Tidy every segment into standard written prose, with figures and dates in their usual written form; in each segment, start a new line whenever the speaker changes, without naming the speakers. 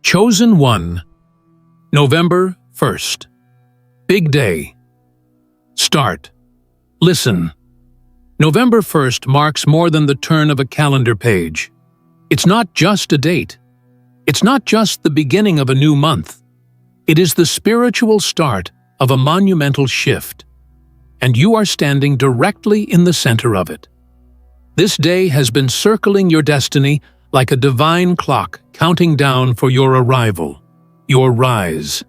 Chosen One, November 1st. Big day. Start. Listen. November 1st marks more than the turn of a calendar page. It's not just a date. It's not just the beginning of a new month. It is the spiritual start of a monumental shift. And you are standing directly in the center of it. This day has been circling your destiny like a divine clock counting down for your arrival, your rise,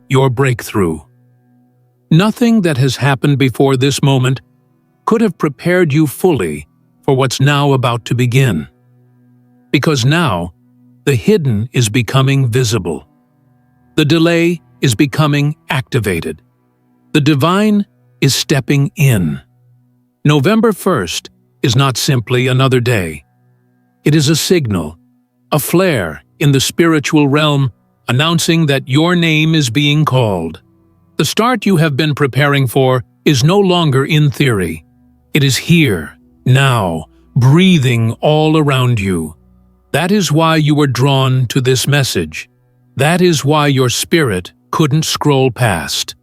your breakthrough. Nothing that has happened before this moment could have prepared you fully for what's now about to begin. Because now, the hidden is becoming visible. The delay is becoming activated. The divine is stepping in. November 1st is not simply another day. It is a signal, a flare in the spiritual realm announcing that your name is being called. The start you have been preparing for is no longer in theory. It is here, now, breathing all around you. That is why you were drawn to this message. That is why your spirit couldn't scroll past.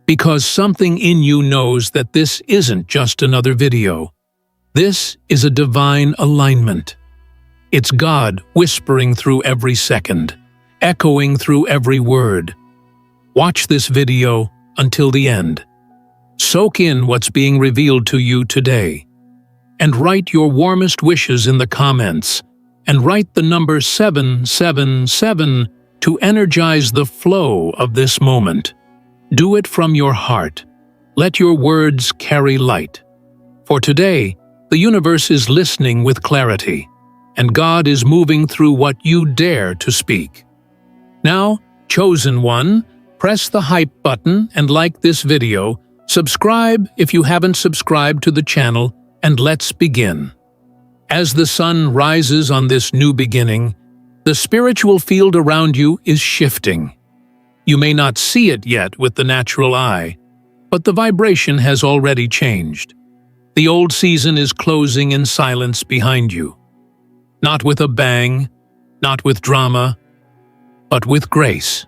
Because something in you knows that this isn't just another video. This is a divine alignment. It's God whispering through every second, echoing through every word. Watch this video until the end. Soak in what's being revealed to you today. And write your warmest wishes in the comments. And write the number 777 to energize the flow of this moment. Do it from your heart. Let your words carry light. For today, the universe is listening with clarity, and God is moving through what you dare to speak. Now, Chosen One, press the hype button and like this video, subscribe if you haven't subscribed to the channel, and let's begin. As the sun rises on this new beginning, the spiritual field around you is shifting. You may not see it yet with the natural eye, but the vibration has already changed. The old season is closing in silence behind you. Not with a bang, not with drama, but with grace.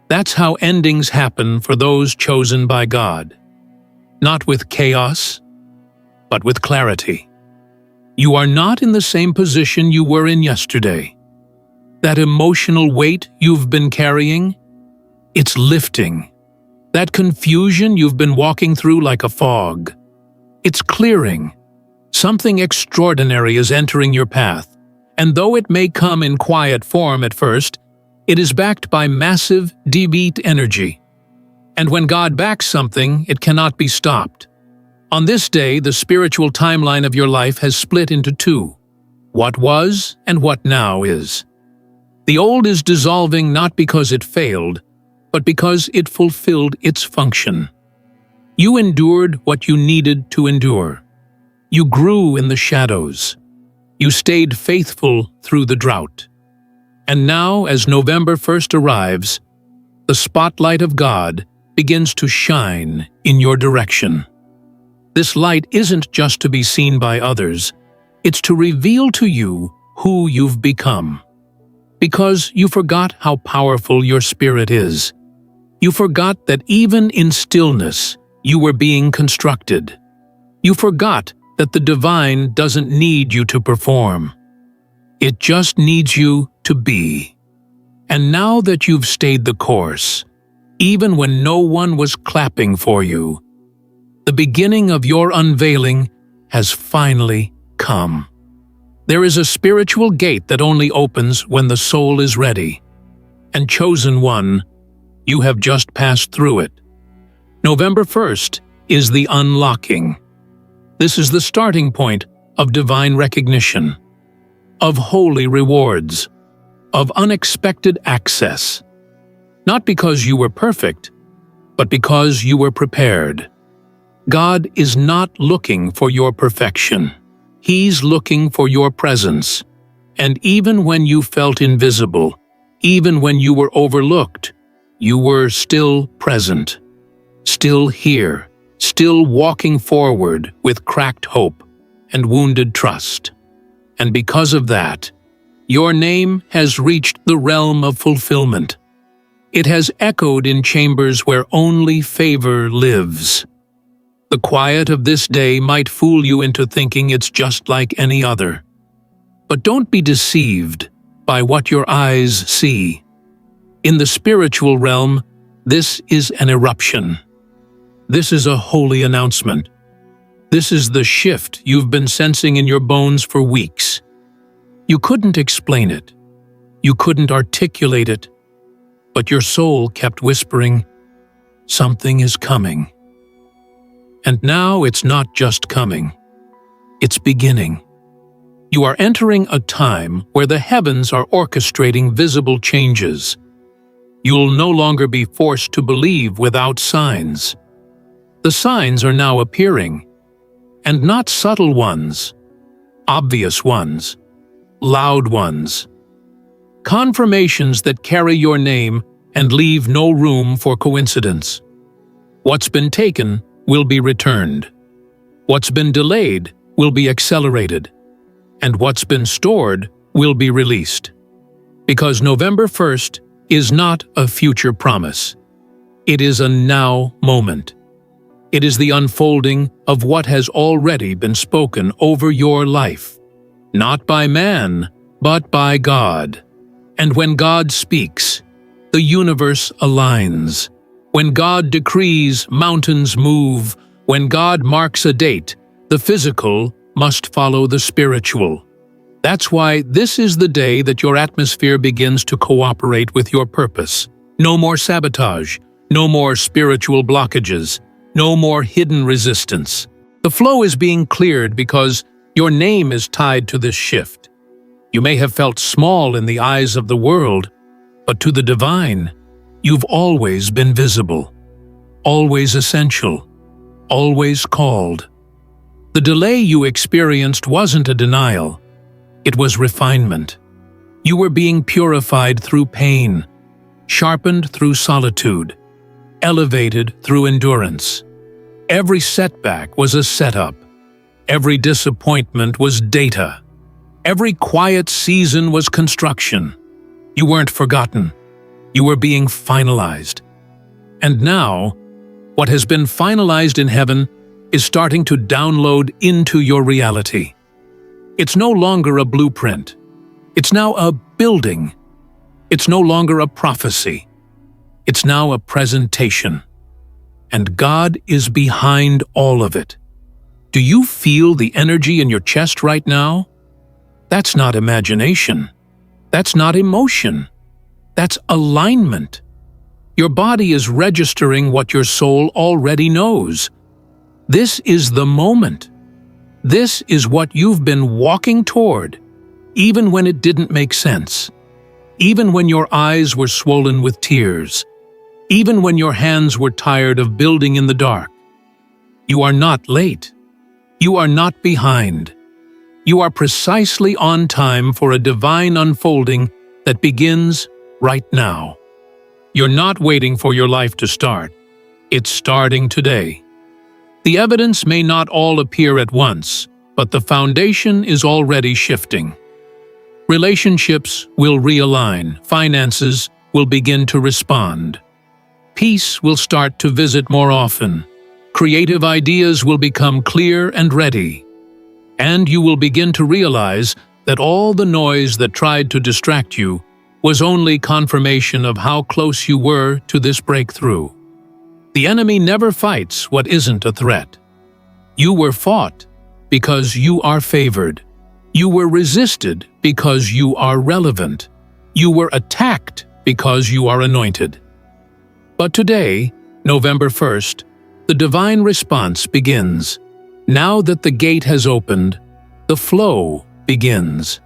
That's how endings happen for those chosen by God. Not with chaos, but with clarity. You are not in the same position you were in yesterday. That emotional weight you've been carrying, it's lifting. That confusion you've been walking through like a fog, it's clearing. Something extraordinary is entering your path, and though it may come in quiet form at first, it is backed by massive, deep energy. And when God backs something, it cannot be stopped. On this day, the spiritual timeline of your life has split into two: what was and what now is. The old is dissolving not because it failed, but because it fulfilled its function. You endured what you needed to endure. You grew in the shadows. You stayed faithful through the drought. And now, as November 1st arrives, the spotlight of God begins to shine in your direction. This light isn't just to be seen by others, it's to reveal to you who you've become. Because you forgot how powerful your spirit is. You forgot that even in stillness, you were being constructed. You forgot that the divine doesn't need you to perform. It just needs you to be. And now that you've stayed the course, even when no one was clapping for you, the beginning of your unveiling has finally come. There is a spiritual gate that only opens when the soul is ready. And Chosen One, you have just passed through it. November 1st is the unlocking. This is the starting point of divine recognition, of holy rewards, of unexpected access. Not because you were perfect, but because you were prepared. God is not looking for your perfection. He's looking for your presence. And even when you felt invisible, even when you were overlooked, you were still present, still here, still walking forward with cracked hope and wounded trust. And because of that, Your name has reached the realm of fulfillment. It has echoed in chambers where only favor lives. The quiet of this day might fool you into thinking it's just like any other. But don't be deceived by what your eyes see. In the spiritual realm, this is an eruption. This is a holy announcement. This is the shift you've been sensing in your bones for weeks. You couldn't explain it. You couldn't articulate it. But your soul kept whispering, "Something is coming." And now it's not just coming. It's beginning. You are entering a time where the heavens are orchestrating visible changes. You'll no longer be forced to believe without signs. The signs are now appearing, and not subtle ones, obvious ones, loud ones. Confirmations that carry your name and leave no room for coincidence. What's been taken will be returned. What's been delayed will be accelerated. And what's been stored will be released. Because November 1st is not a future promise. It is a now moment. It is the unfolding of what has already been spoken over your life. Not by man, but by God. And when God speaks, the universe aligns. When God decrees, mountains move. When God marks a date, the physical must follow the spiritual. That's why this is the day that your atmosphere begins to cooperate with your purpose. No more sabotage, no more spiritual blockages, no more hidden resistance. The flow is being cleared because your name is tied to this shift. You may have felt small in the eyes of the world, but to the divine, you've always been visible, always essential, always called. The delay you experienced wasn't a denial. It was refinement. You were being purified through pain, sharpened through solitude, elevated through endurance. Every setback was a setup. Every disappointment was data. Every quiet season was construction. You weren't forgotten. You were being finalized. And now, what has been finalized in heaven is starting to download into your reality. It's no longer a blueprint. It's now a building. It's no longer a prophecy. It's now a presentation. And God is behind all of it. Do you feel the energy in your chest right now? That's not imagination. That's not emotion. That's alignment. Your body is registering what your soul already knows. This is the moment. This is what you've been walking toward, even when it didn't make sense, even when your eyes were swollen with tears, even when your hands were tired of building in the dark. You are not late. You are not behind. You are precisely on time for a divine unfolding that begins right now. You're not waiting for your life to start. It's starting today. The evidence may not all appear at once, but the foundation is already shifting. Relationships will realign, finances will begin to respond. Peace will start to visit more often. Creative ideas will become clear and ready. And you will begin to realize that all the noise that tried to distract you was only confirmation of how close you were to this breakthrough. The enemy never fights what isn't a threat. You were fought because you are favored. You were resisted because you are relevant. You were attacked because you are anointed. But today, November 1st, the divine response begins. Now that the gate has opened, the flow begins.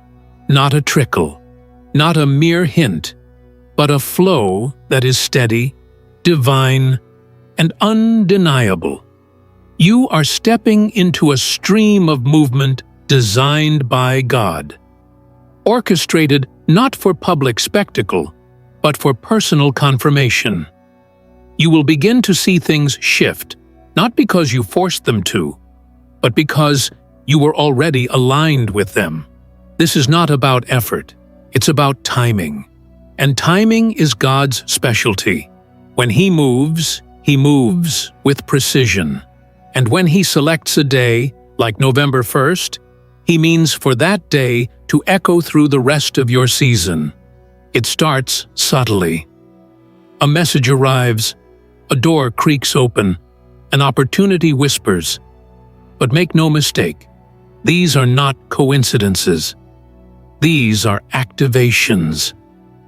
Not a trickle, not a mere hint, but a flow that is steady, divine, and undeniable. You are stepping into a stream of movement designed by God, orchestrated not for public spectacle, but for personal confirmation. You will begin to see things shift, not because you forced them to, but because you were already aligned with them. This is not about effort. It's about timing. And timing is God's specialty. When He moves with precision. And when He selects a day, like November 1st, He means for that day to echo through the rest of your season. It starts subtly. A message arrives, a door creaks open, an opportunity whispers. But make no mistake, these are not coincidences. These are activations.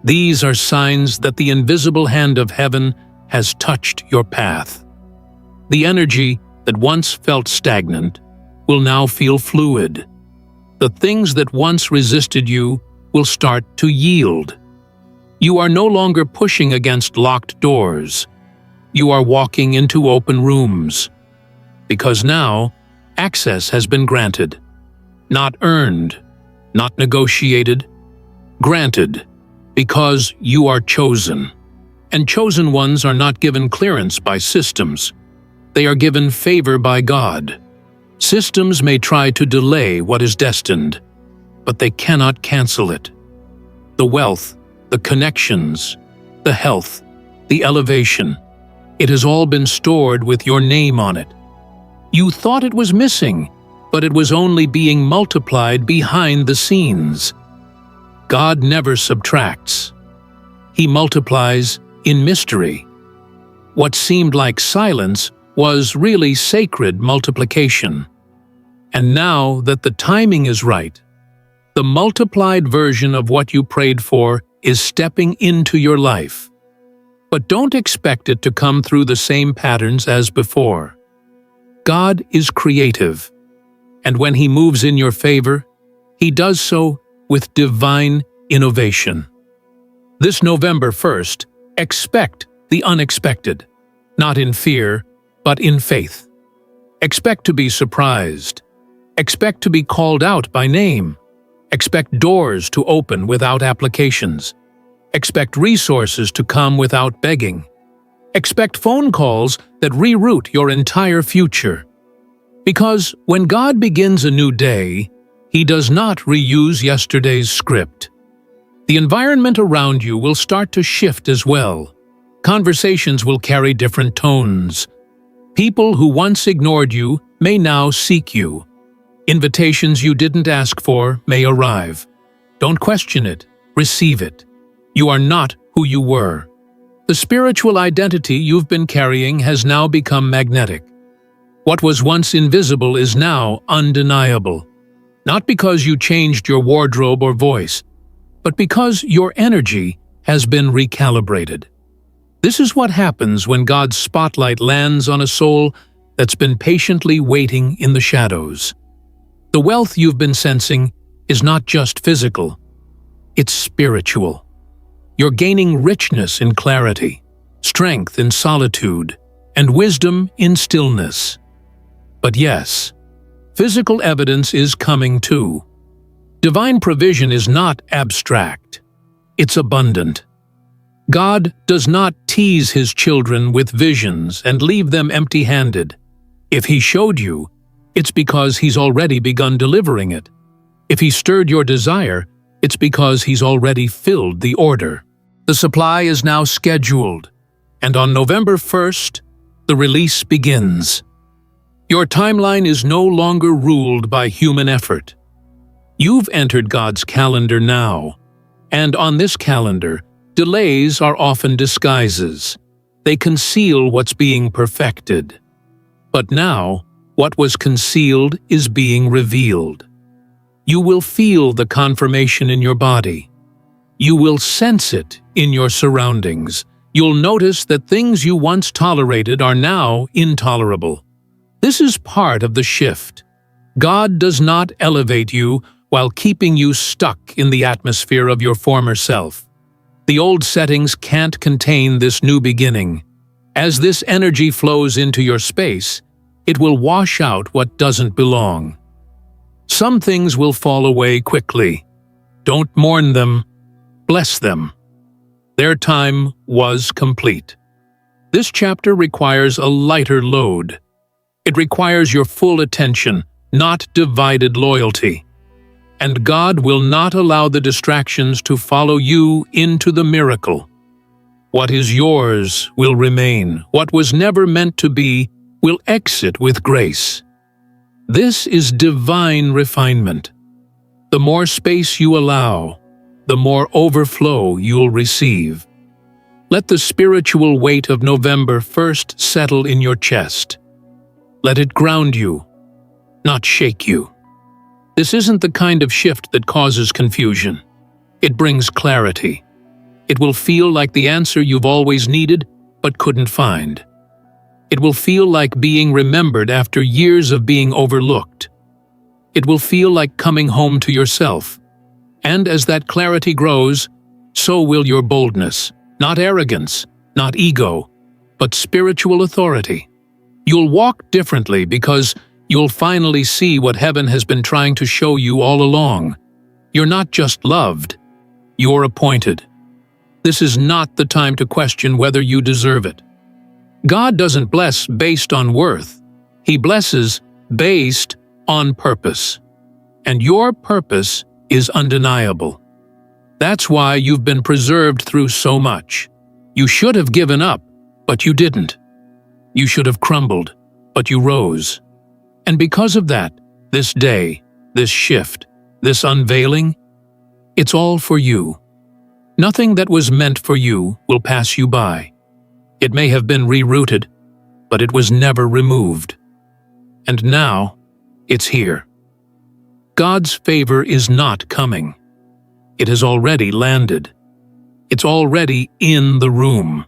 These are signs that the invisible hand of heaven has touched your path. The energy that once felt stagnant will now feel fluid. The things that once resisted you will start to yield. You are no longer pushing against locked doors. You are walking into open rooms. Because now, access has been granted. Not earned, not negotiated, granted, because you are chosen. And chosen ones are not given clearance by systems. They are given favor by God. Systems may try to delay what is destined, but they cannot cancel it. The wealth, the connections, the health, the elevation, it has all been stored with your name on it. You thought it was missing, but it was only being multiplied behind the scenes. God never subtracts. He multiplies in mystery. What seemed like silence was really sacred multiplication. And now that the timing is right, the multiplied version of what you prayed for is stepping into your life. But don't expect it to come through the same patterns as before. God is creative, and when He moves in your favor, He does so with divine innovation. This November 1st, expect the unexpected, not in fear, but in faith. Expect to be surprised. Expect to be called out by name. Expect doors to open without applications. Expect resources to come without begging. Expect phone calls that reroute your entire future. Because when God begins a new day, He does not reuse yesterday's script. The environment around you will start to shift as well. Conversations will carry different tones. People who once ignored you may now seek you. Invitations you didn't ask for may arrive. Don't question it, receive it. You are not who you were. The spiritual identity you've been carrying has now become magnetic. What was once invisible is now undeniable. Not because you changed your wardrobe or voice, but because your energy has been recalibrated. This is what happens when God's spotlight lands on a soul that's been patiently waiting in the shadows. The wealth you've been sensing is not just physical, it's spiritual. You're gaining richness in clarity, strength in solitude, and wisdom in stillness. But yes, physical evidence is coming too. Divine provision is not abstract, it's abundant. God does not tease His children with visions and leave them empty-handed. If He showed you, it's because He's already begun delivering it. If He stirred your desire, it's because He's already filled the order. The supply is now scheduled, and on November 1st, the release begins. Your timeline is no longer ruled by human effort. You've entered God's calendar now, and on this calendar, delays are often disguises. They conceal what's being perfected. But now, what was concealed is being revealed. You will feel the confirmation in your body. You will sense it in your surroundings. You'll notice that things you once tolerated are now intolerable. This is part of the shift. God does not elevate you while keeping you stuck in the atmosphere of your former self. The old settings can't contain this new beginning. As this energy flows into your space, it will wash out what doesn't belong. Some things will fall away quickly. Don't mourn them, bless them. Their time was complete. This chapter requires a lighter load. It requires your full attention, not divided loyalty. and God will not allow the distractions to follow you into the miracle. What is yours will remain. What was never meant to be will exit with grace. This is divine refinement. The more space you allow, the more overflow you'll receive. Let the spiritual weight of November 1st settle in your chest. Let it ground you, not shake you. This isn't the kind of shift that causes confusion. It brings clarity. It will feel like the answer you've always needed but couldn't find. It will feel like being remembered after years of being overlooked. It will feel like coming home to yourself. And as that clarity grows, so will your boldness. Not arrogance, not ego, but spiritual authority. You'll walk differently because you'll finally see what heaven has been trying to show you all along. You're not just loved, you're appointed. This is not the time to question whether you deserve it. God doesn't bless based on worth. He blesses based on purpose. And your purpose is undeniable. That's why you've been preserved through so much. You should have given up, but you didn't. You should have crumbled, but you rose. And because of that, this day, this shift, this unveiling, it's all for you. Nothing that was meant for you will pass you by. It may have been rerouted, but it was never removed. And now, it's here. God's favor is not coming. It has already landed. It's already in the room.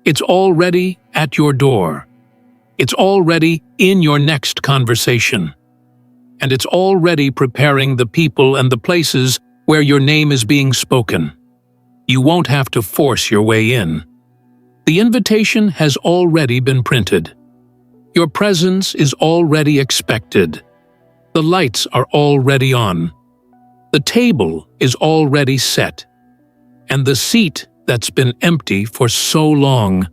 It's already at your door. It's already in your next conversation. And it's already preparing the people and the places where your name is being spoken. You won't have to force your way in. The invitation has already been printed. Your presence is already expected. The lights are already on. The table is already set. And the seat that's been empty for so long,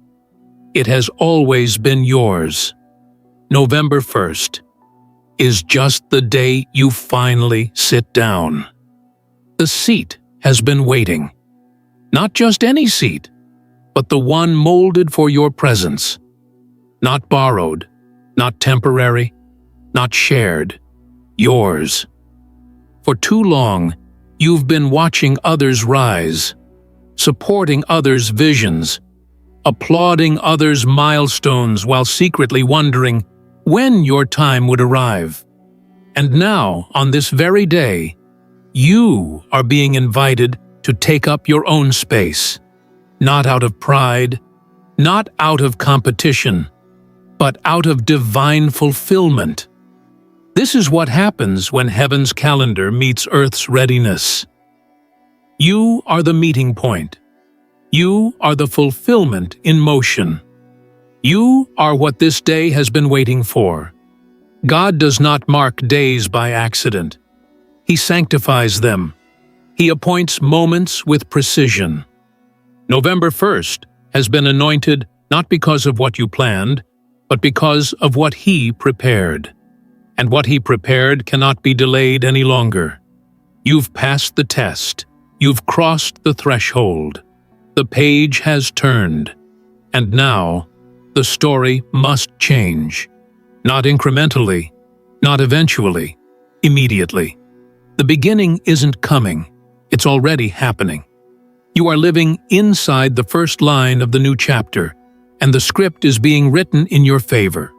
it has always been yours. November 1st is just the day you finally sit down. The seat has been waiting. Not just any seat, but the one molded for your presence. Not borrowed, not temporary, not shared. Yours. For too long, you've been watching others rise, supporting others' visions, applauding others' milestones while secretly wondering when your time would arrive. And now, on this very day, you are being invited to take up your own space, not out of pride, not out of competition, but out of divine fulfillment. This is what happens when heaven's calendar meets earth's readiness. You are the meeting point. You are the fulfillment in motion. You are what this day has been waiting for. God does not mark days by accident. He sanctifies them. He appoints moments with precision. November 1st has been anointed not because of what you planned, but because of what He prepared. And what He prepared cannot be delayed any longer. You've passed the test. You've crossed the threshold. The page has turned. And now, the story must change. Not incrementally, not eventually, immediately. The beginning isn't coming. It's already happening. You are living inside the first line of the new chapter, and the script is being written in your favor.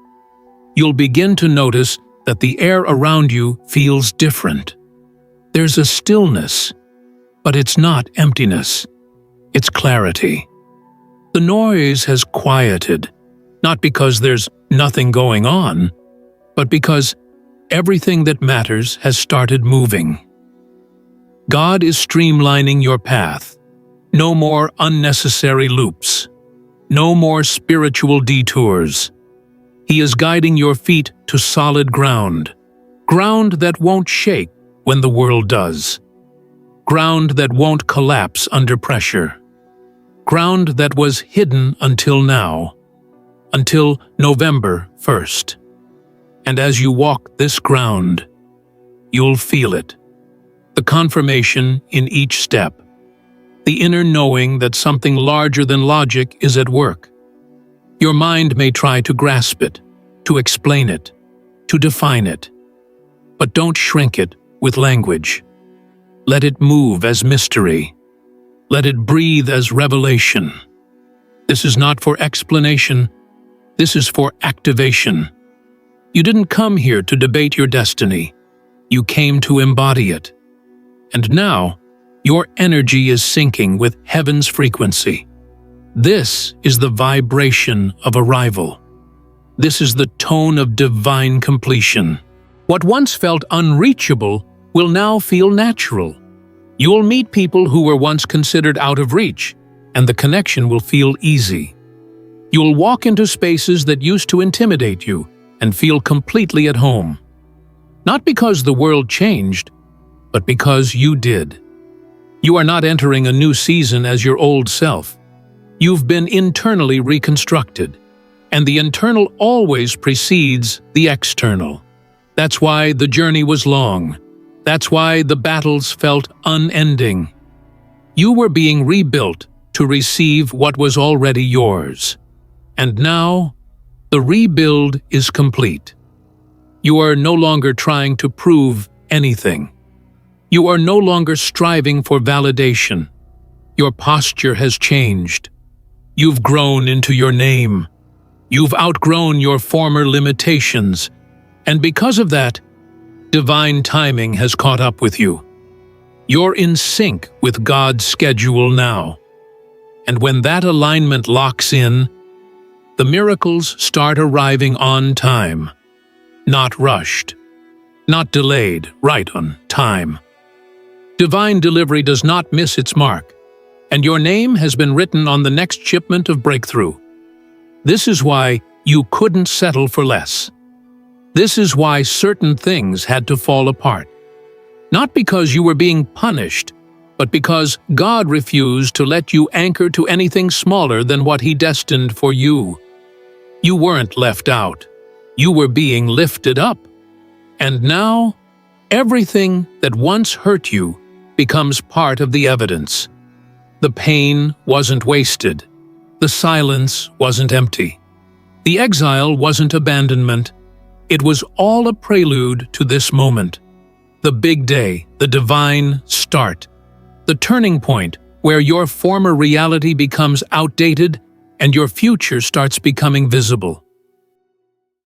You'll begin to notice that the air around you feels different. There's a stillness, but it's not emptiness. It's clarity. The noise has quieted, not because there's nothing going on, but because everything that matters has started moving. God is streamlining your path. No more unnecessary loops. No more spiritual detours. He is guiding your feet to solid ground. Ground that won't shake when the world does. Ground that won't collapse under pressure. Ground that was hidden until now. Until November 1st. And as you walk this ground, you'll feel it. the confirmation in each step, the inner knowing that something larger than logic is at work. Your mind may try to grasp it, to explain it, to define it, but don't shrink it with language. Let it move as mystery. Let it breathe as revelation. This is not for explanation. This is for activation. You didn't come here to debate your destiny. You came to embody it. And now, your energy is syncing with heaven's frequency. This is the vibration of arrival. This is the tone of divine completion. What once felt unreachable will now feel natural. You'll meet people who were once considered out of reach, and the connection will feel easy. You'll walk into spaces that used to intimidate you and feel completely at home. Not because the world changed, but because you did. You are not entering a new season as your old self. You've been internally reconstructed, and the internal always precedes the external. That's why the journey was long. That's why the battles felt unending. You were being rebuilt to receive what was already yours. And now, the rebuild is complete. You are no longer trying to prove anything. You are no longer striving for validation. Your posture has changed. You've grown into your name. You've outgrown your former limitations. And because of that, divine timing has caught up with you. You're in sync with God's schedule now. And when that alignment locks in, the miracles start arriving on time. Not rushed. Not delayed, right on time. Divine delivery does not miss its mark, and your name has been written on the next shipment of breakthrough. This is why you couldn't settle for less. This is why certain things had to fall apart. Not because you were being punished, but because God refused to let you anchor to anything smaller than what He destined for you. You weren't left out. You were being lifted up. And now, everything that once hurt you becomes part of the evidence. The pain wasn't wasted. The silence wasn't empty. The exile wasn't abandonment. It was all a prelude to this moment. The big day, the divine start. The turning point where your former reality becomes outdated and your future starts becoming visible.